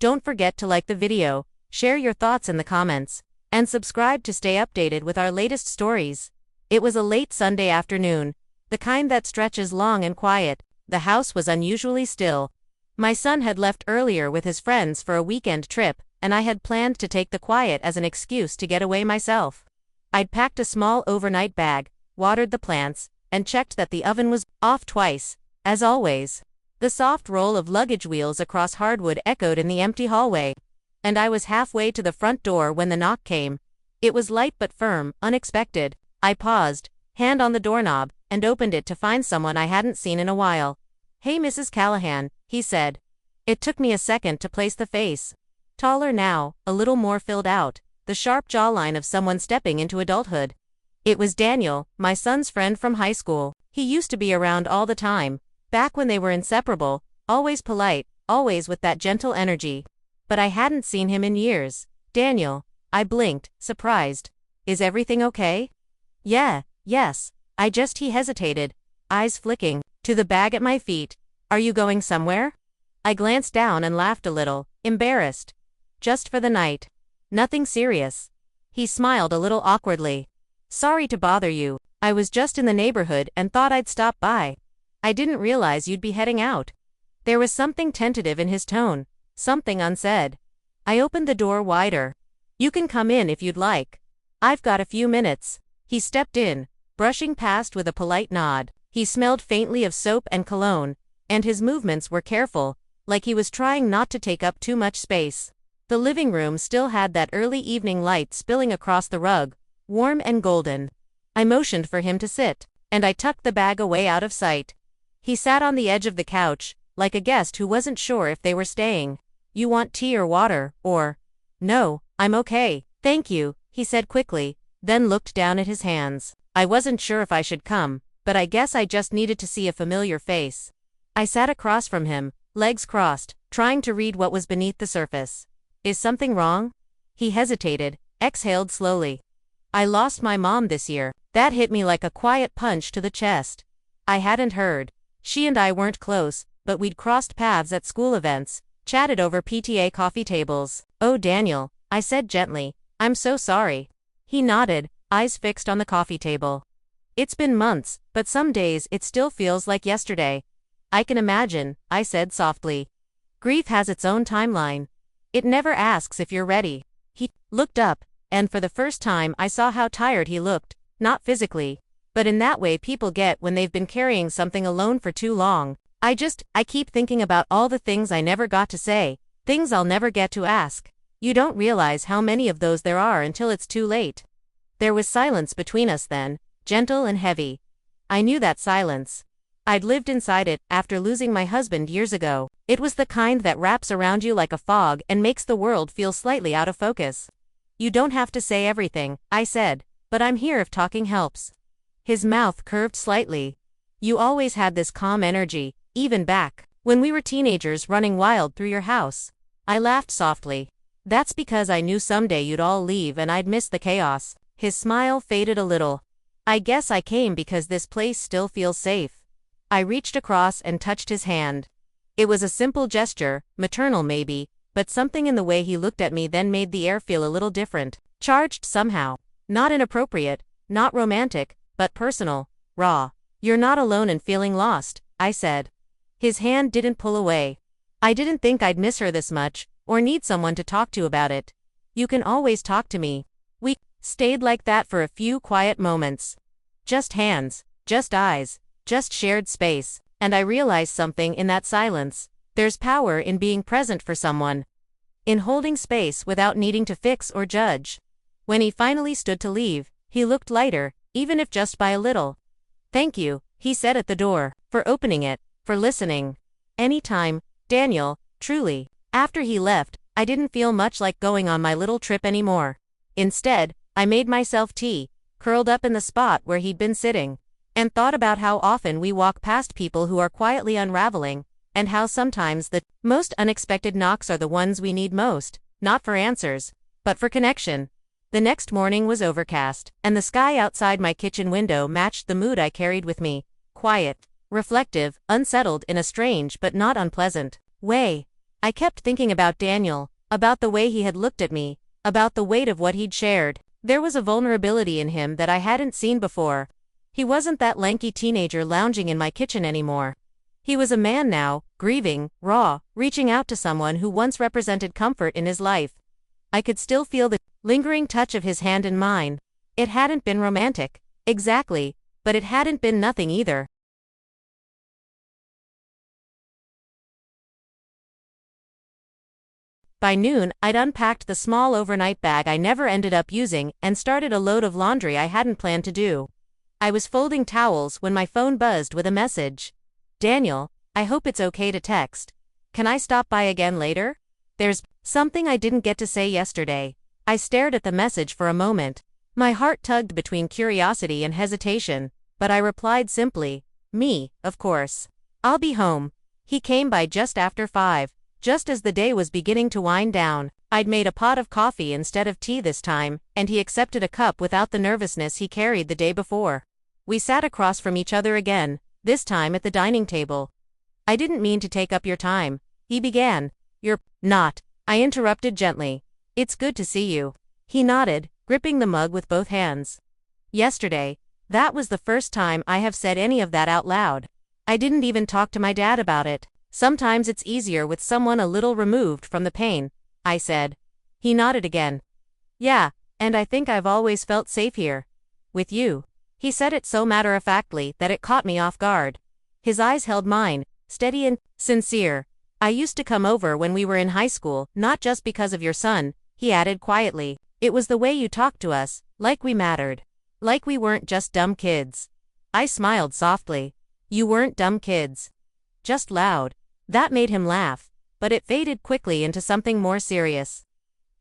Don't forget to like the video, share your thoughts in the comments, and subscribe to stay updated with our latest stories. It was a late Sunday afternoon, the kind that stretches long and quiet. The house was unusually still. My son had left earlier with his friends for a weekend trip, and I had planned to take the quiet as an excuse to get away myself. I'd packed a small overnight bag, watered the plants, and checked that the oven was off twice, as always. The soft roll of luggage wheels across hardwood echoed in the empty hallway, and I was halfway to the front door when the knock came. It was light but firm, unexpected. I paused, hand on the doorknob, and opened it to find someone I hadn't seen in a while. "Hey, Mrs. Callahan," he said. It took me a second to place the face. Taller now, a little more filled out, the sharp jawline of someone stepping into adulthood. It was Daniel, my son's friend from high school. He used to be around all the time, back when they were inseparable, always polite, always with that gentle energy. But I hadn't seen him in years. "Daniel," I blinked, surprised. "Is everything okay?" Yes. He hesitated, eyes flicking to the bag at my feet. "Are you going somewhere?" I glanced down and laughed a little, embarrassed. "Just for the night. Nothing serious." He smiled a little awkwardly. "Sorry to bother you. I was just in the neighborhood and thought I'd stop by. I didn't realize you'd be heading out." There was something tentative in his tone, something unsaid. I opened the door wider. "You can come in if you'd like. I've got a few minutes." He stepped in, brushing past with a polite nod. He smelled faintly of soap and cologne, and his movements were careful, like he was trying not to take up too much space. The living room still had that early evening light spilling across the rug, warm and golden. I motioned for him to sit, and I tucked the bag away out of sight. He sat on the edge of the couch, like a guest who wasn't sure if they were staying. "You want tea or water, or—" "No, I'm okay, thank you," he said quickly, then looked down at his hands. I wasn't sure if I should come, but I guess I just needed to see a familiar face. I sat across from him, legs crossed, trying to read what was beneath the surface. "Is something wrong?" He hesitated, exhaled slowly. "I lost my mom this year." That hit me like a quiet punch to the chest. I hadn't heard. She and I weren't close, but we'd crossed paths at school events, chatted over PTA coffee tables. "Oh, Daniel," I said gently, "I'm so sorry." He nodded, eyes fixed on the coffee table. "It's been months, but some days it still feels like yesterday." "I can imagine," I said softly. "Grief has its own timeline. It never asks if you're ready." He looked up, and for the first time I saw how tired he looked, not physically, but in that way people get when they've been carrying something alone for too long. I keep thinking about all the things I never got to say, things I'll never get to ask. You don't realize how many of those there are until it's too late." There was silence between us then, gentle and heavy. I knew that silence. I'd lived inside it after losing my husband years ago. It was the kind that wraps around you like a fog and makes the world feel slightly out of focus. "You don't have to say everything," I said, "but I'm here if talking helps." His mouth curved slightly. "You always had this calm energy, even back when we were teenagers running wild through your house." I laughed softly. "That's because I knew someday you'd all leave and I'd miss the chaos." His smile faded a little. "I guess I came because this place still feels safe." I reached across and touched his hand. It was a simple gesture, maternal maybe, but something in the way he looked at me then made the air feel a little different, charged somehow. Not inappropriate, not romantic, but personal, raw. "You're not alone in feeling lost," I said. His hand didn't pull away. "I didn't think I'd miss her this much, or need someone to talk to about it. You can always talk to me." We stayed like that for a few quiet moments. Just hands, just eyes, just shared space, and I realized something in that silence. There's power in being present for someone, in holding space without needing to fix or judge. When he finally stood to leave, he looked lighter, even if just by a little. "Thank you," he said at the door, "for opening it, for listening." "Anytime, Daniel, truly." After he left, I didn't feel much like going on my little trip anymore. Instead, I made myself tea, curled up in the spot where he'd been sitting, and thought about how often we walk past people who are quietly unraveling, and how sometimes the most unexpected knocks are the ones we need most, not for answers, but for connection. The next morning was overcast, and the sky outside my kitchen window matched the mood I carried with me, quiet, reflective, unsettled in a strange but not unpleasant way. I kept thinking about Daniel, about the way he had looked at me, about the weight of what he'd shared. There was a vulnerability in him that I hadn't seen before. He wasn't that lanky teenager lounging in my kitchen anymore. He was a man now, grieving, raw, reaching out to someone who once represented comfort in his life. I could still feel the lingering touch of his hand in mine. It hadn't been romantic, exactly, but it hadn't been nothing either. By noon, I'd unpacked the small overnight bag I never ended up using and started a load of laundry I hadn't planned to do. I was folding towels when my phone buzzed with a message. Daniel, I hope it's okay to text. Can I stop by again later? There's something I didn't get to say yesterday. I stared at the message for a moment. My heart tugged between curiosity and hesitation, but I replied simply, me, of course. I'll be home. He came by just after 5. Just as the day was beginning to wind down. I'd made a pot of coffee instead of tea this time, and he accepted a cup without the nervousness he carried the day before. We sat across from each other again, this time at the dining table. I didn't mean to take up your time, he began. You're not, I interrupted gently. It's good to see you. He nodded, gripping the mug with both hands. Yesterday, that was the first time I have said any of that out loud. I didn't even talk to my dad about it. Sometimes it's easier with someone a little removed from the pain, I said. He nodded again. Yeah, and I think I've always felt safe here. With you. He said it so matter-of-factly that it caught me off guard. His eyes held mine, steady and sincere. I used to come over when we were in high school, not just because of your son, he added quietly. It was the way you talked to us, like we mattered. Like we weren't just dumb kids. I smiled softly. You weren't dumb kids. Just loud. That made him laugh, but it faded quickly into something more serious.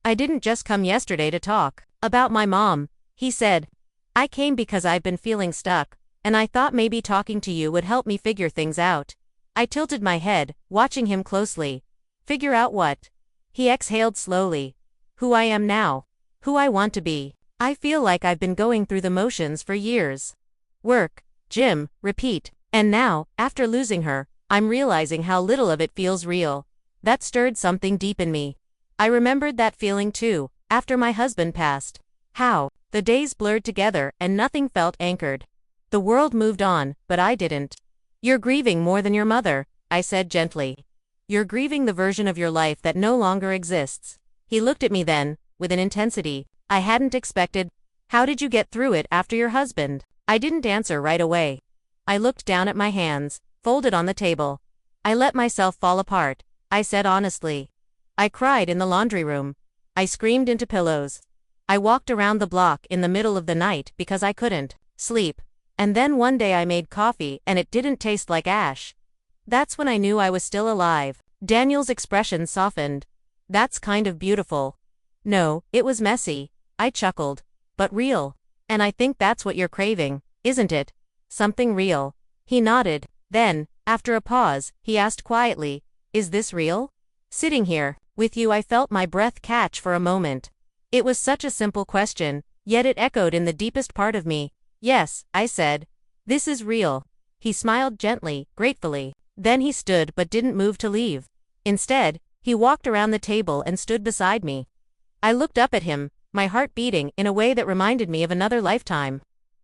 I didn't just come yesterday to talk about my mom, he said. I came because I've been feeling stuck, and I thought maybe talking to you would help me figure things out. I tilted my head, watching him closely. Figure out what? He exhaled slowly. Who I am now. Who I want to be. I feel like I've been going through the motions for years. Work, gym, repeat, and now, after losing her, I'm realizing how little of it feels real. That stirred something deep in me. I remembered that feeling too, after my husband passed. How the days blurred together and nothing felt anchored. The world moved on, but I didn't. You're grieving more than your mother, I said gently. You're grieving the version of your life that no longer exists. He looked at me then, with an intensity I hadn't expected. How did you get through it after your husband? I didn't answer right away. I looked down at my hands, folded on the table. I let myself fall apart, I said honestly. I cried in the laundry room. I screamed into pillows. I walked around the block in the middle of the night because I couldn't sleep. And then one day I made coffee and it didn't taste like ash. That's when I knew I was still alive. Daniel's expression softened. That's kind of beautiful. No, it was messy, I chuckled. But real. And I think that's what you're craving, isn't it? Something real. He nodded. Then, after a pause, he asked quietly, is this real? Sitting here, with you, I felt my breath catch for a moment. It was such a simple question, yet it echoed in the deepest part of me. Yes, I said. This is real. He smiled gently, gratefully. Then he stood but didn't move to leave. Instead, he walked around the table and stood beside me. I looked up at him, my heart beating in a way that reminded me of another lifetime.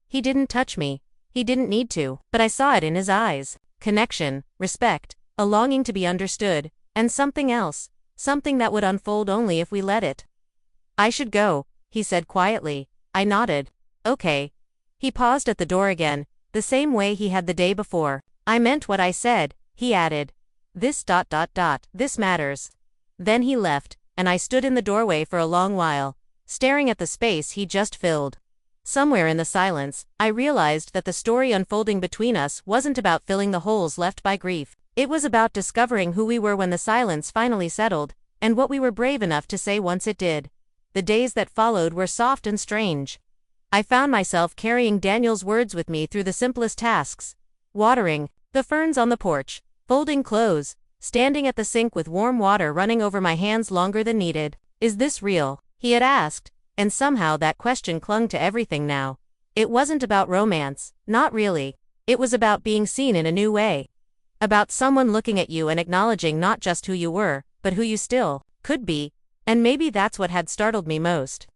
He didn't touch me. He didn't need to, but I saw it in his eyes. Connection, respect, a longing to be understood, and something else, something that would unfold only if we let it. I should go, he said quietly. I nodded. Okay. He paused at the door again, the same way he had the day before. I meant what I said, he added. This matters. Then he left, and I stood in the doorway for a long while, staring at the space he just filled. Somewhere in the silence, I realized that the story unfolding between us wasn't about filling the holes left by grief. It was about discovering who we were when the silence finally settled, and what we were brave enough to say once it did. The days that followed were soft and strange. I found myself carrying Daniel's words with me through the simplest tasks. Watering the ferns on the porch, folding clothes, standing at the sink with warm water running over my hands longer than needed. Is this real? He had asked. And somehow that question clung to everything now. It wasn't about romance, not really. It was about being seen in a new way. About someone looking at you and acknowledging not just who you were, but who you still could be, and maybe that's what had startled me most.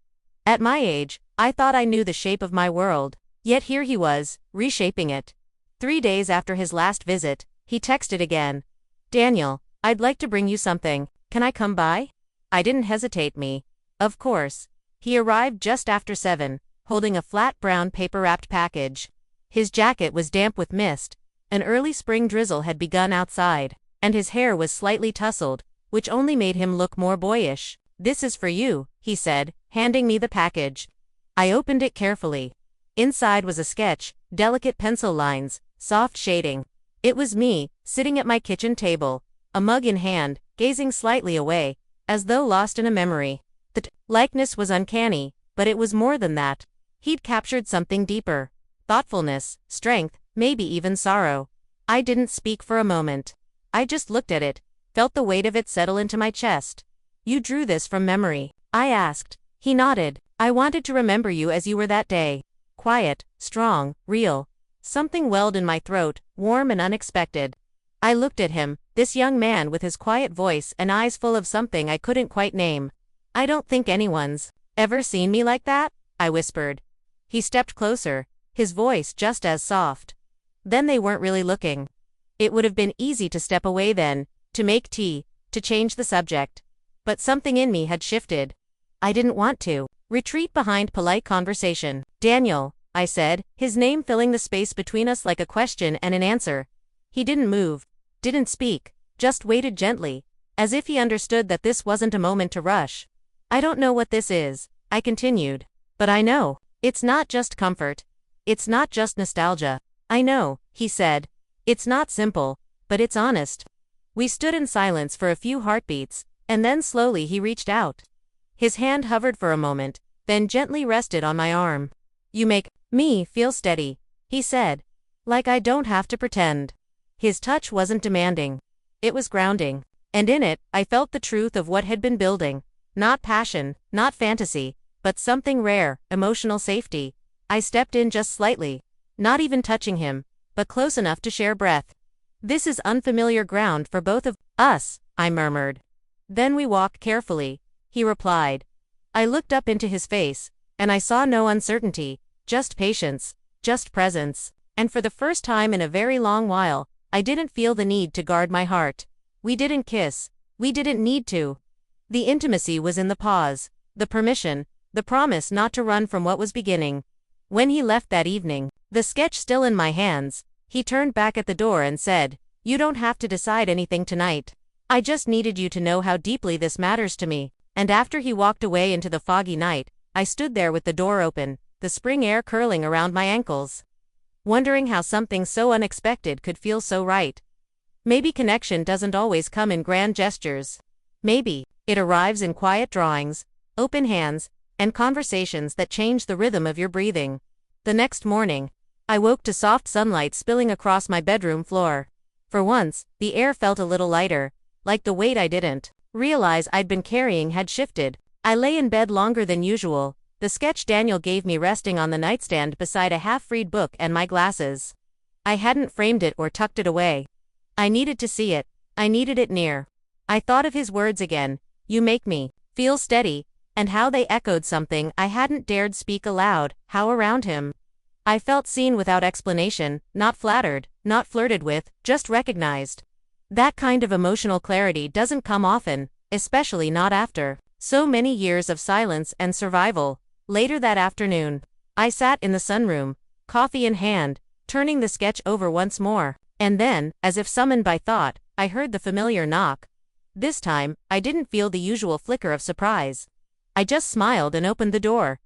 At my age, I thought I knew the shape of my world, yet here he was, reshaping it. 3 days after his last visit, he texted again. "Daniel, I'd like to bring you something, can I come by?" I didn't hesitate me. Of course. He arrived just after 7, holding a flat brown paper-wrapped package. His jacket was damp with mist, an early spring drizzle had begun outside, and his hair was slightly tousled, which only made him look more boyish. "This is for you," he said, handing me the package. I opened it carefully. Inside was a sketch, delicate pencil lines, soft shading. It was me, sitting at my kitchen table, a mug in hand, gazing slightly away, as though lost in a memory. The likeness was uncanny, but it was more than that. He'd captured something deeper. Thoughtfulness, strength, maybe even sorrow. I didn't speak for a moment. I just looked at it, felt the weight of it settle into my chest. "You drew this from memory?" I asked. He nodded. "I wanted to remember you as you were that day. Quiet, strong, real." Something welled in my throat, warm and unexpected. I looked at him, this young man with his quiet voice and eyes full of something I couldn't quite name. "I don't think anyone's ever seen me like that," I whispered. He stepped closer, his voice just as soft. "Then they weren't really looking." It would have been easy to step away then, to make tea, to change the subject. But something in me had shifted. I didn't want to retreat behind polite conversation. "Daniel," I said, his name filling the space between us like a question and an answer. He didn't move, didn't speak, just waited gently, as if he understood that this wasn't a moment to rush. "I don't know what this is," I continued. "But I know. It's not just comfort. It's not just nostalgia. I know," he said. "It's not simple, but it's honest." We stood in silence for a few heartbeats, and then slowly he reached out. His hand hovered for a moment, then gently rested on my arm. "You make me feel steady," he said. "Like I don't have to pretend." His touch wasn't demanding. It was grounding. And in it, I felt the truth of what had been building. Not passion, not fantasy, but something rare, emotional safety. I stepped in just slightly, not even touching him, but close enough to share breath. "This is unfamiliar ground for both of us," I murmured. "Then we walk carefully," he replied. I looked up into his face, and I saw no uncertainty, just patience, just presence. And for the first time in a very long while, I didn't feel the need to guard my heart. We didn't kiss. We didn't need to. The intimacy was in the pause, the permission, the promise not to run from what was beginning. When he left that evening, the sketch still in my hands, he turned back at the door and said, "You don't have to decide anything tonight. I just needed you to know how deeply this matters to me." And after he walked away into the foggy night, I stood there with the door open, the spring air curling around my ankles, wondering how something so unexpected could feel so right. Maybe connection doesn't always come in grand gestures. Maybe it arrives in quiet drawings, open hands, and conversations that change the rhythm of your breathing. The next morning, I woke to soft sunlight spilling across my bedroom floor. For once, the air felt a little lighter, like the weight I didn't realize I'd been carrying had shifted. I lay in bed longer than usual, the sketch Daniel gave me resting on the nightstand beside a half-read book and my glasses. I hadn't framed it or tucked it away. I needed to see it. I needed it near. I thought of his words again, "You make me feel steady," and how they echoed something I hadn't dared speak aloud, how around him I felt seen without explanation, not flattered, not flirted with, just recognized. That kind of emotional clarity doesn't come often, especially not after so many years of silence and survival. Later that afternoon, I sat in the sunroom, coffee in hand, turning the sketch over once more, and then, as if summoned by thought, I heard the familiar knock. This time, I didn't feel the usual flicker of surprise. I just smiled and opened the door.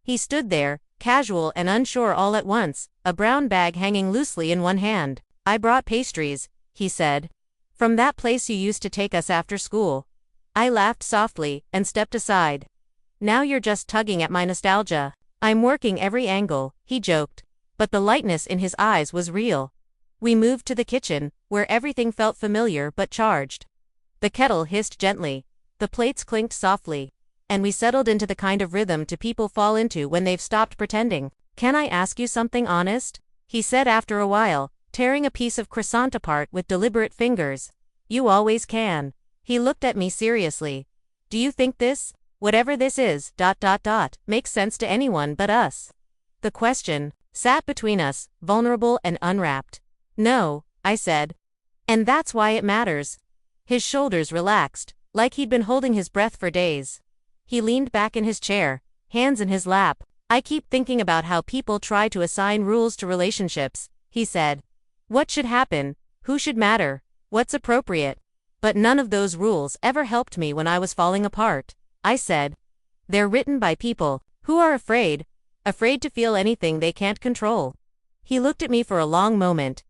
He stood there, casual and unsure all at once, a brown bag hanging loosely in one hand. "I brought pastries," he said. "From that place you used to take us after school." I laughed softly and stepped aside. "Now you're just tugging at my nostalgia." "I'm working every angle," he joked. But the lightness in his eyes was real. We moved to the kitchen, where everything felt familiar but charged. The kettle hissed gently. The plates clinked softly. And we settled into the kind of rhythm people fall into when they've stopped pretending. "Can I ask you something honest?" he said after a while, tearing a piece of croissant apart with deliberate fingers. "You always can." He looked at me seriously. Do you think this, whatever this is, makes sense to anyone but us? The question sat between us, vulnerable and unwrapped. No, I said. And that's why it matters. His shoulders relaxed, like he'd been holding his breath for days. He leaned back in his chair, hands in his lap. I keep thinking about how people try to assign rules to relationships, he said. What should happen? Who should matter? What's appropriate? But none of those rules ever helped me when I was falling apart, I said. They're written by people who are afraid to feel anything they can't control. He looked at me for a long moment,